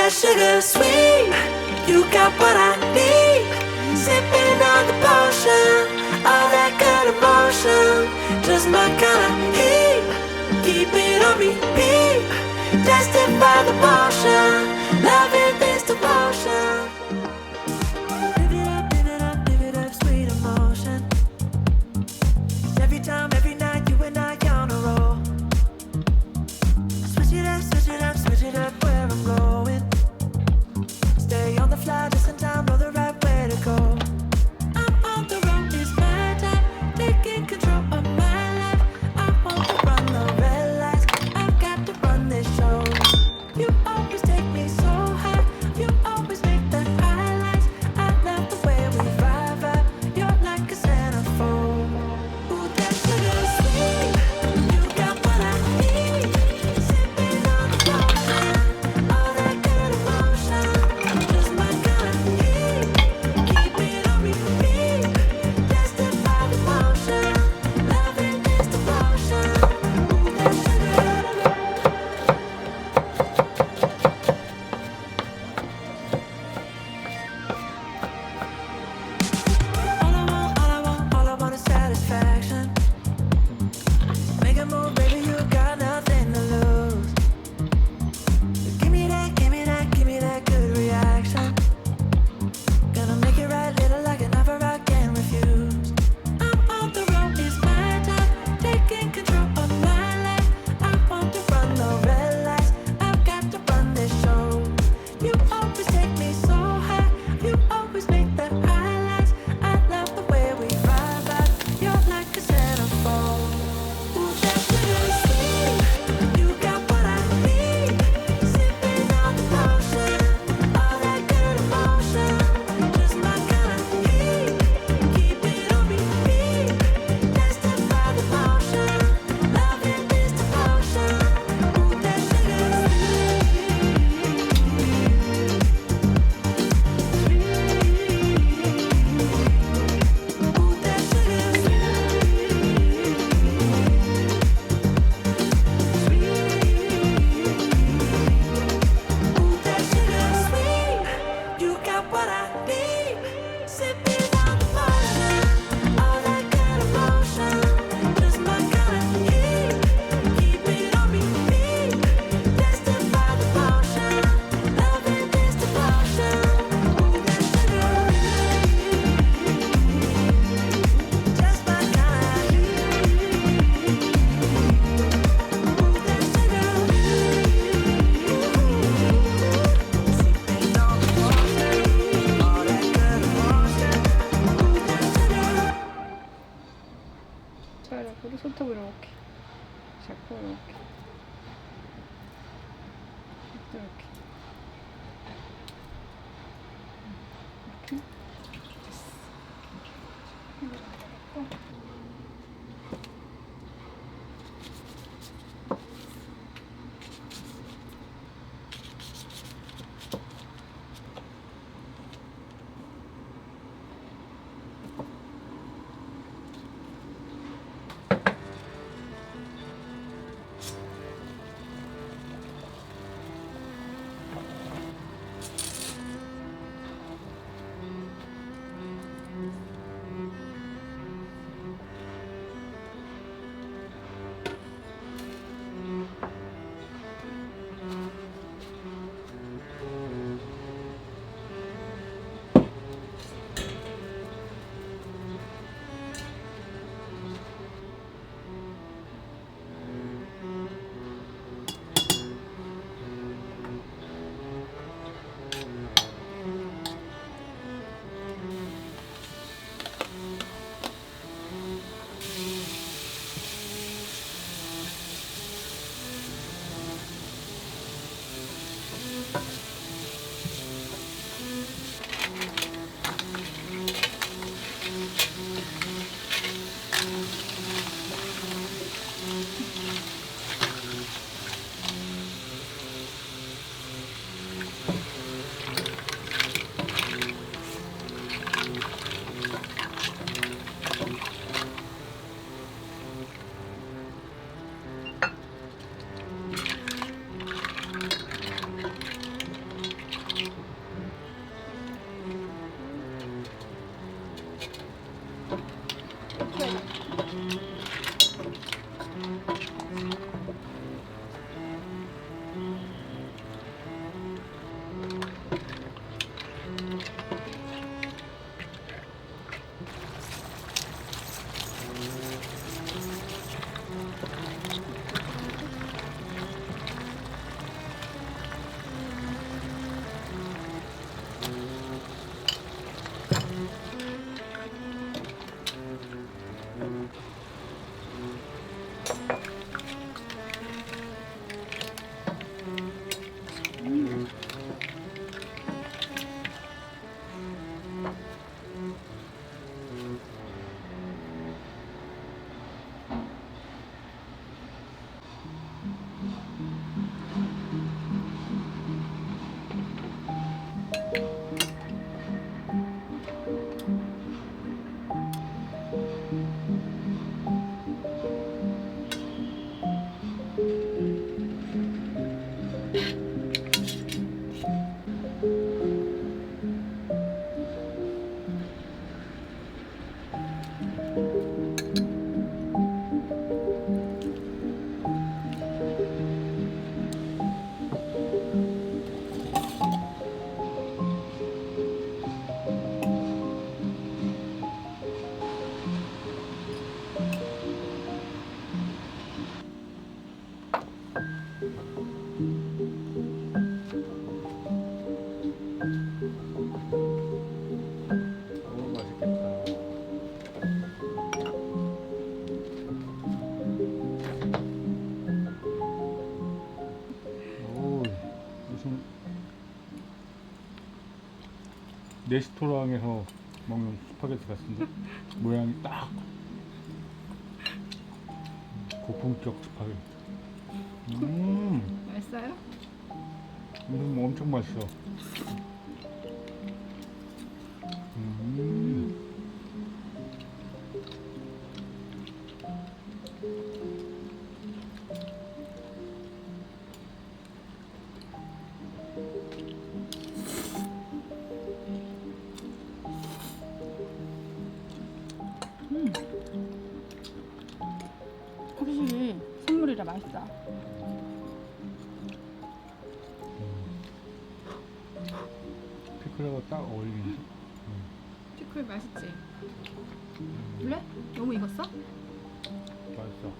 that sugar sweet. You got what I need. Sipping on the potion, all that good emotion. Just my kind of heat. Keep it on repeat. Destined by the motion. Loving this devotion. Live it up, sweet emotion. Every time, every night, you and I on a roll. Switch it up, switch it up, switch it up where I'm going. Stay on the fly just in time, know the right way to go. I'm on the road, it's my time, taking control of my life. I want to run the red lights, I've got to run this show. You always take me so high, you always make the highlights. I love the way we vibe, you're like a centerfold. Ooh, that sugar sweet, you got what I need. Sipping on the potion, all that good emotion. Just my kind of heat, keep it on repeat. Destined by the motion, loving this devotion. Ooh, that sugar. All I want is satisfaction. Make a move, baby, you got nothing to lose. Give me that, give me that, give me that good reaction. Gonna make it right, little like an offer I can't refuse. I'm on the road, it's my time, taking control of my life. I want to run the red lights, I've got to run this show. You always take me so high, you always make the highlights. I love the way we vibe, you're like a centerfold. Ooh, that sugar sweet, you got what I need. Sipping on the potion, all that good emotion. Just my kind of heat, keep it on repeat. Destined by the motion, loving this devotion. Ooh, that sugar sweet, you got what I need. Sipping on the potion, all that good emotion. Just my kind of heat, keep it on repeat. Destined by the motion, loving this devotion. Ooh, that sugar, just my kind of heat. Ooh, that sugar, sipping on the potion, all that good emotion. Ooh, that sugar. 자, 이렇게 손톱으로 이렇게 잡고 이렇게 이렇게 레스토랑에서 먹는 스파게티 같은데 모양이 딱 고풍적 스파게티. 맛있어요? 엄청 맛있어. 확실히 생물이라 맛있다. 피클하고 딱 어울리는데. 피클 맛있지? 그래? 너무 익었어? 맛있어.